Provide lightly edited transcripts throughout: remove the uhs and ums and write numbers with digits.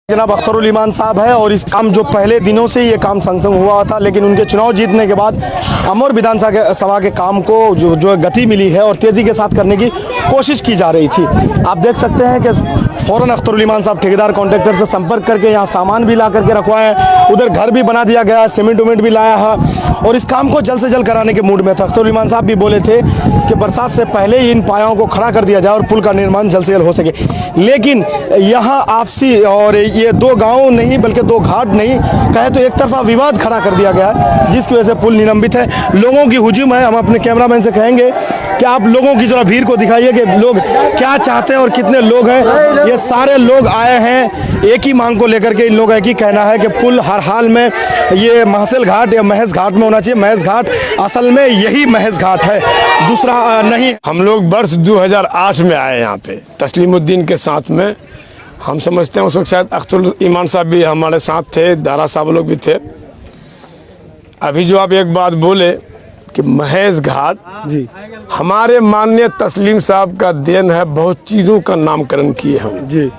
जनाब अख्तरुल ईमान साहब है और इस काम जो पहले दिनों से ये काम संग हुआ था, लेकिन उनके चुनाव जीतने के बाद अमर विधानसभा के काम को जो गति मिली है और तेज़ी के साथ करने की कोशिश की जा रही थी। आप देख सकते हैं कि फ़ौरन अख्तरुल ईमान साहब ठेकेदार कॉन्ट्रैक्टर से संपर्क करके यहाँ सामान भी ला करके रखवाए, उधर घर भी बना दिया गया, सीमेंट उमेंट भी लाया है और इस काम को जल्द से जल्द कराने के मूड में था। अख्तरुल ईमान साहब भी बोले थे कि बरसात से पहले ही इन पायों को खड़ा कर दिया जाए और पुल का निर्माण जल्द से जल्द हो सके। लेकिन यहाँ आपसी और ये दो गांव नहीं बल्कि दो घाट नहीं कहे तो एक तरफा विवाद खड़ा कर दिया गया, जिसकी वजह से पुल निलंबित है। लोगों की हुजूम है। हम अपने कैमरामैन से कहेंगे कि आप लोगों की जरा भीड़ को दिखाइए कि लोग क्या चाहते हैं और कितने लोग हैं। ये सारे लोग आए हैं एक ही मांग को लेकर के। इन लोगों का एक ही कहना है कि पुल हर हाल में ये महसेल घाट या महज घाट में होना चाहिए। महज घाट असल में यही महज घाट है, दूसरा नहीं। हम लोग वर्ष 2008 में आए यहाँ पे तस्लीमुद्दीन के साथ में। हम समझते हैं उस वक्त शायद अख्तरुल ईमान साहब भी हमारे साथ थे, दारा साहब लोग भी थे। अभी जो आप एक बात बोले कि महज घाट जी हमारे माननीय तस्लीम साहब का देन है। बहुत चीज़ों का नामकरण किए हम जी,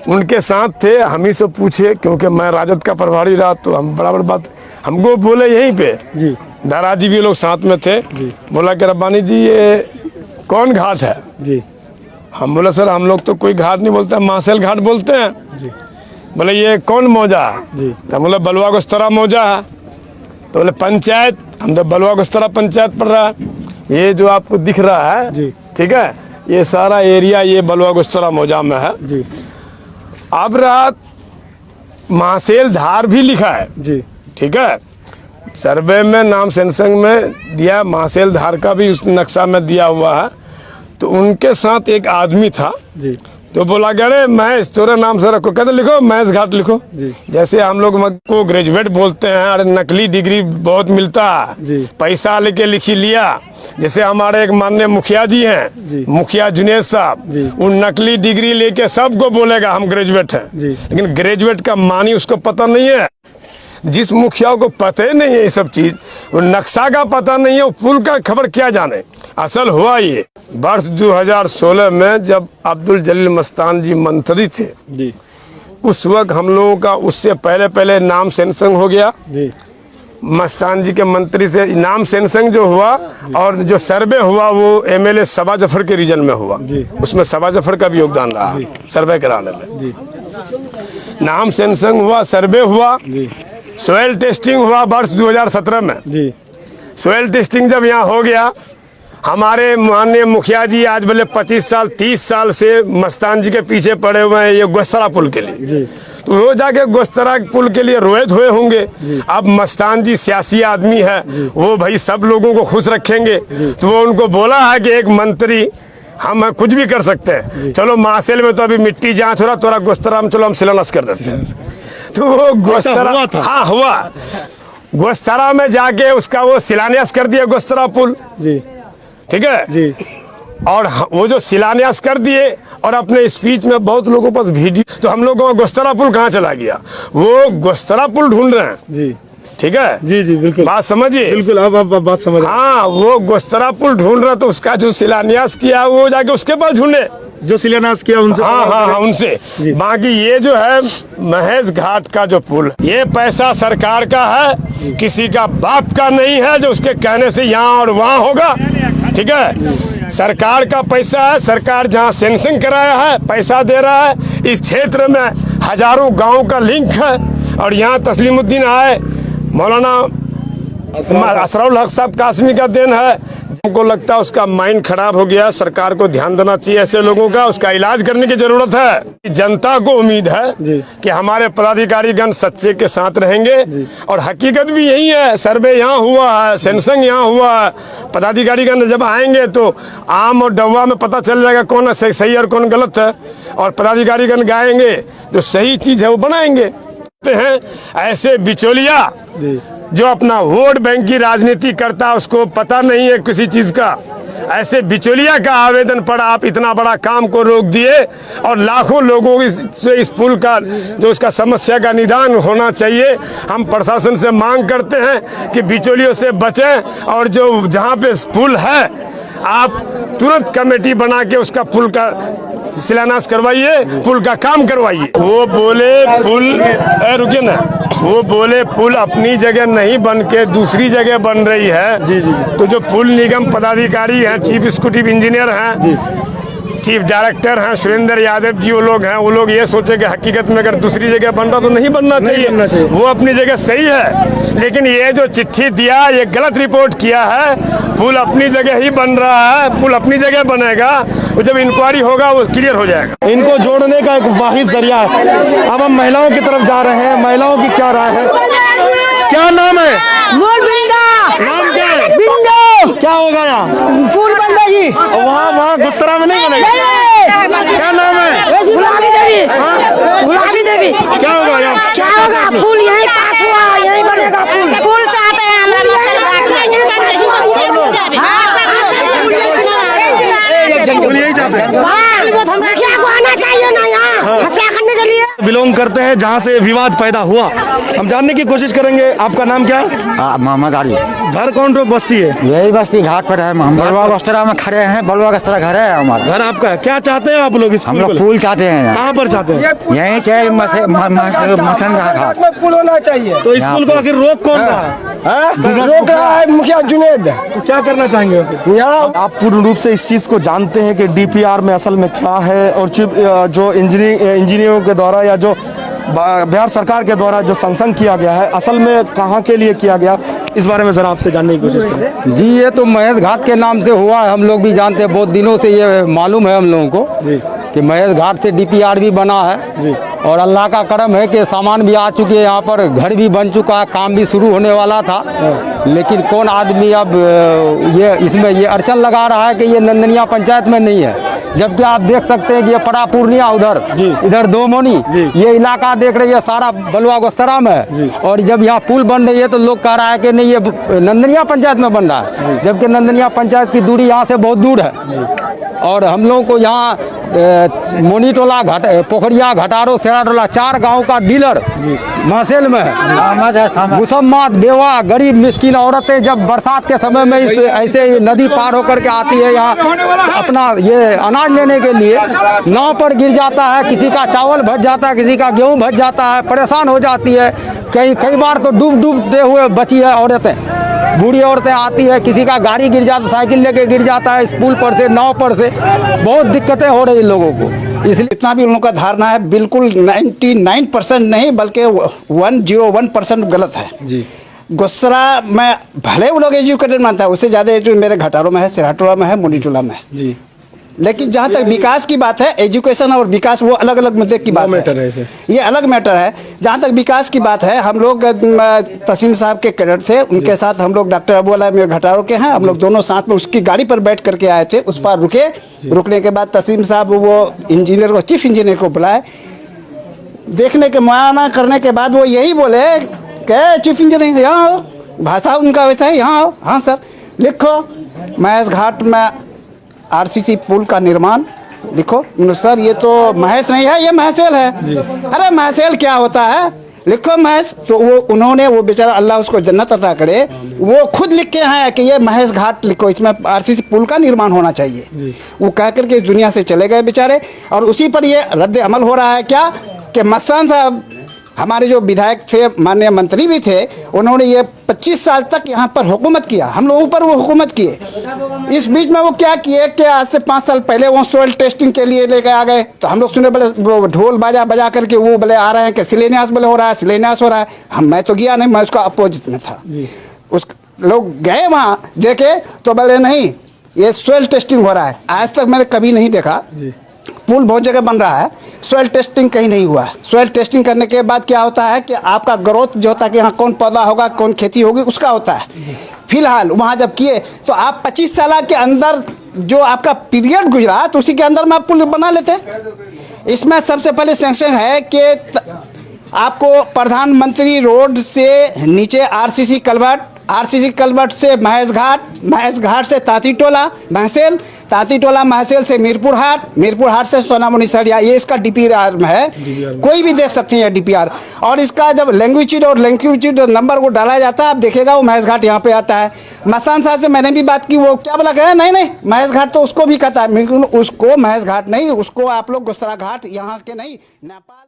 उनके साथ थे। हम ही से पूछे क्योंकि मैं राजद का प्रभारी रहा तो हम बराबर बात हमको बोले यहीं पे जी दाराजी भी लोग साथ में थे। जी। बोला कि रब्बानी जी ये कौन घाट है? जी हम बोला सर हम लोग तो कोई घाट नहीं बोलते, महसेल घाट बोलते हैं। जी। बोले ये कौन मौजा है? जी। तो बोले बलुआ गुस्तरा मौजा है। तो बोले पंचायत, हम तो बलुआ गुस्तरा पंचायत पड़ रहा है। ये जो आपको दिख रहा है जी, ठीक है, ये सारा एरिया ये बलुआ गुस्तरा मौजा में है जी। अब रात महसेल धार भी लिखा है जी ठीक है, सर्वे में नाम सेंसंग में दिया, महसेल धार का भी उस नक्शा में दिया हुआ है। तो उनके साथ एक आदमी था जी, तो बोला कि अरे महज तोरे नाम से रखो, कहते लिखो महज घाट लिखो जी। जैसे हम लोग को ग्रेजुएट बोलते हैं, अरे नकली डिग्री बहुत मिलता जी। है, पैसा लेके लिखी लिया। जैसे हमारे एक माननीय मुखिया जी हैं जी। मुखिया जुनेद साहब, उन नकली डिग्री लेके सबको बोलेगा हम ग्रेजुएट हैं, लेकिन ग्रेजुएट का मानी उसको पता नहीं है। जिस मुखिया को पता ही नहीं है ये सब चीज, वो नक्शा का पता नहीं है, वो पुल का खबर क्या जाने। असल हुआ ये वर्ष 2016 में जब अब्दुल जलील मस्तान जी मंत्री थे जी, उस वक्त हम लोगों का उससे पहले नाम सेंसंग हो गया। जी। मस्तान जी के मंत्री से नाम सेंसंग जो हुआ और जो सर्वे हुआ वो एमएलए सबा जफर के रीजन में हुआ। उसमें सबा जफर का भी योगदान रहा सर्वे कराने में। जी। नाम सेंसंग हुआ, सर्वे हुआ, सोयल टेस्टिंग हुआ वर्ष 2017 में। जी। सोयल टेस्टिंग जब यहाँ हो गया, हमारे माननीय मुखिया जी आज बोले 25 साल 30 साल से मस्तान जी के पीछे पड़े हुए हैं ये गोस्तरा पुल के लिए। जी। तो वो जाके गोस्तरा पुल के लिए रोए हुए होंगे। अब मस्तान जी सियासी आदमी है, वो भाई सब लोगों को खुश रखेंगे, तो वो उनको बोला है कि एक मंत्री हम कुछ भी कर सकते हैं, चलो महसेल में तो अभी मिट्टी जांच हो रहा, तोरा गोस्तरा में चलो हम शिलान्यास कर देते हैं। तो वो गोस्तरा हाँ हुआ, गोस्तरा में जाके उसका वो शिलान्यास कर दिया गोस्तरा पुल। जी ठीक है जी। और वो जो शिलान्यास कर दिए और अपने स्पीच में बहुत लोगों के पास वीडियो, तो हम लोगों का गोस्तरा पुल कहाँ चला गया? वो गोस्तरा पुल ढूंढ रहे हैं। जी ठीक है। जी जी बिल्कुल बात समझिए। बिल्कुल अब बात समझ। हाँ वो गोस्तरा पुल ढूंढ रहा, तो उसका जो शिलान्यास किया वो जाके उसके पास ढूंढे जो शिलान्यास किया उनसे। हाँ उनसे। बाकी ये जो है महज घाट का जो पुल, ये पैसा सरकार का है, किसी का बाप का नहीं है जो उसके कहने से यहाँ और वहाँ होगा। ठीक है, सरकार का पैसा है, सरकार जहाँ सेंसिंग कराया है पैसा दे रहा है। इस क्षेत्र में हजारों गाँव का लिंक है और यहाँ तस्लीमुद्दीन आए, मौलाना असराउल हक साहब कासमी का देन है। हमको लगता है उसका माइंड खराब हो गया, सरकार को ध्यान देना चाहिए ऐसे लोगों का, उसका इलाज करने की जरूरत है। जनता को उम्मीद है कि हमारे पदाधिकारीगण सच्चे के साथ रहेंगे और हकीकत भी यही है। सर्वे यहाँ हुआ है, सेंसंग यहाँ हुआ है, पदाधिकारीगण जब आएंगे तो आम और डब्बा में पता चल जाएगा कौन सही और कौन गलत है, और पदाधिकारीगण गाएंगे जो सही चीज है वो बनाएंगे। हैं ऐसे बिचौलिया जो अपना वोट बैंक की राजनीति करता है, उसको पता नहीं है किसी चीज का। ऐसे बिचौलिया का आवेदन पर आप इतना बड़ा काम को रोक दिए और लाखों लोगों से इस पुल का जो उसका समस्या का निदान होना चाहिए। हम प्रशासन से मांग करते हैं कि बिचौलियों से बचें और जो जहां पे पुल है आप तुरंत कमेटी बना के उसका पुल का शिलान्यास करवाइए, पुल का काम करवाइए। वो बोले पुल, रुकिए ना, वो बोले पुल अपनी जगह नहीं बन के दूसरी जगह बन रही है। जी। तो जो पुल निगम पदाधिकारी हैं, चीफ एग्जीक्यूटिव इंजीनियर हैं, चीफ डायरेक्टर हैं सुरेंद्र यादव जी, वो लोग ये सोचे कि हकीकत में अगर दूसरी जगह बन रहा तो नहीं बनना चाहिए। वो अपनी जगह सही है, लेकिन ये जो चिट्ठी दिया ये गलत रिपोर्ट किया है। पुल अपनी जगह ही बन रहा है, पुल अपनी जगह बनेगा, जब इंक्वायरी होगा वो क्लियर हो जाएगा। इनको जोड़ने का एक वाहिद जरिया है। अब हम महिलाओं की तरफ जा रहे हैं, महिलाओं की क्या राय है? क्या नाम है? नाम क्या है? बिंदो। क्या होगा यहाँ? फूल बन रही। वहाँ गुस्तरा में नहीं बनेगा। क्या नाम है? गुलाबी देवी। गुलाबी देवी। क्या होगा यहाँ? क्या होगा? फूल यहीं पास हुआ, यहीं बनेगा पुल। पुल चाहते हैं हम लोग। यही चाहते हैं। क्या को आना चाहिए ना यहाँ फैसला करने के लिए। बिलोंग करते हैं जहाँ से विवाद पैदा हुआ, हम जानने की कोशिश करेंगे। आपका नाम क्या है? मोहम्मद आली। घर कौन सी बस्ती है? यही बस्ती घाट पर है, हम बलुआ गस्तरा में खड़े हैं। बलुआ गस्तरा घर है हमारा। घर आपका है? क्या चाहते हैं आप लोग इस हम पुल लोग को? पुल चाहते हैं। कहाँ पर चाहते हैं? यहीं चाहिए मसन घाट। पुल होना चाहिए। तो इस पुल को आखिर रोक कौन रहा है? रोक रहा है मुखिया जुनेद। तो क्या करना चाहेंगे यहाँ आप? पूर्ण रूप से इस चीज को जानते हैं कि डीपीआर में असल में क्या है, और जो इंजीनियरों के द्वारा या जो बिहार सरकार के द्वारा जो संशोधन किया गया है, असल में कहाँ के लिए किया गया, इस बारे में जरा आपसे जानने की कोशिश करें। जी, ये तो महेश घाट के नाम से हुआ है। हम लोग भी जानते हैं, बहुत दिनों से ये मालूम है हम लोगों को जी कि महेश घाट से डीपीआर भी बना है जी। और अल्लाह का करम है कि सामान भी आ चुके हैं, यहाँ पर घर भी बन चुका है, काम भी शुरू होने वाला था। लेकिन कौन आदमी अब ये इसमें ये अड़चन लगा रहा है कि ये नंदनिया पंचायत में नहीं है, जबकि आप देख सकते हैं कि ये पड़ा पूर्णिया उधर, इधर दोमोनी, ये इलाका देख रहे हैं सारा बलुआ गोस्तरा में है। और जब यहाँ पुल बन रही है तो लोग कह रहा है कि नहीं ये नंदनिया पंचायत में बन रहा है, जबकि नंदनिया पंचायत की दूरी यहाँ से बहुत दूर है। और हम लोगों को यहाँ मोनीटोला, पोखरिया, घटारो, सेराटोला 4 गांव का डीलर महसेल में है। मुसम्मात, बेवा, गरीब मिस्किन औरतें जब बरसात के समय में इस ऐसे नदी पार होकर के आती है यहाँ अपना ये अनाज लेने के लिए, नाव पर गिर जाता है, किसी का चावल भज जाता है, किसी का गेहूँ भज जाता है, परेशान हो जाती है। कई बार तो डूबते हुए बची है औरतें, बूढ़ी औरतें आती है, किसी का गाड़ी गिर जाता, साइकिल लेके गिर जाता है इस पुल पर से, नाव पर से, बहुत दिक्कतें हो रही लोगों को। इसलिए इतना भी उन लोगों का धारणा है बिल्कुल 99% नहीं बल्कि 101% गलत है जी। गुस्सरा में भले वो लोग एजुकेटेड मानता है, उससे ज़्यादा जो मेरे घटारों में है, सिराटोला में है, मोनीटोला में है जी। लेकिन जहाँ तक विकास की बात है, एजुकेशन और विकास वो अलग अलग मुद्दे की बात है, ये अलग मैटर है। जहाँ तक विकास की बात है, हम लोग तहसील साहब के कैडर थे, उनके साथ हम लोग डॉक्टर अबू अला मेरे घटारों के हैं, हम लोग दोनों साथ में उसकी गाड़ी पर बैठ करके आए थे। उस पर रुकने के बाद तहसील साहब वो इंजीनियर को, चीफ इंजीनियर को बुलाए, देखने के मुआयना करने के बाद वो यही बोले कि चीफ इंजीनियर यहाँ हो, भाषा उनका वैसा है, यहाँ हो। हाँ सर, लिखो महेश घाट में आरसीसी पुल का निर्माण लिखो। सर ये तो महेश नहीं है, ये महसेल है। अरे महसेल क्या होता है, लिखो महेश। तो वो उन्होंने, वो बेचारा अल्लाह उसको जन्नत अता करे, वो खुद लिख के हैं कि ये महेश घाट लिखो, इसमें आरसीसी पुल का निर्माण होना चाहिए। वो कह करके इस दुनिया से चले गए बेचारे। और उसी पर ये रद्द अमल हो रहा है क्या कि मस्तान साहब हमारे जो विधायक थे, माननीय मंत्री भी थे, उन्होंने ये 25 साल तक यहाँ पर हुकूमत किया, हम लोगों पर वो हुकूमत किए। इस बीच में वो क्या किए कि आज से 5 साल पहले वो सोइल टेस्टिंग के लिए लेके आ गए। तो हम लोग सुने बोले वो ढोल बजा करके वो बोले आ रहे हैं कि शिलान्यास बोले हो रहा है, शिलान्यास हो रहा है। मैं तो गया नहीं, मैं उसका अपोजिट में था। उस लोग गए वहाँ देखे तो बोले नहीं ये सोइल टेस्टिंग हो रहा है। आज तक मैंने कभी नहीं देखा, पुल बहुत जगह बन रहा है, सॉइल टेस्टिंग कहीं नहीं हुआ। सॉइल टेस्टिंग करने के बाद क्या होता है कि आपका ग्रोथ जो होता है कि यहाँ कौन पौधा होगा, कौन खेती होगी, उसका होता है। फिलहाल वहाँ जब किए तो आप 25 साल के अंदर जो आपका पीरियड गुजरा तो उसी के अंदर में आप पुल बना लेते। इसमें सबसे पहले सैंक्शन है कि आपको प्रधानमंत्री रोड से नीचे आरसीसी कल्वर्ट आरसीसी कलबट से महेश घाट से तांतीटोला महसेल, तांतीटोला महसेल से मीरपुर हाट से सोनामुनी सरिया, ये इसका डीपीआर में है। कोई भी देख सकते हैं डीपीआर। और इसका जब लैंग्वेज नंबर को डाला जाता है, आप देखेगा वो महेश घाट यहाँ पे आता है। मसान साहब से मैंने भी बात की, वो क्या बोला, कहा नहीं महेश घाट तो उसको भी कहता है, लेकिन उसको महेश घाट नहीं, उसको आप लोग गुस्सरा घाट यहाँ के नहीं, नेपाल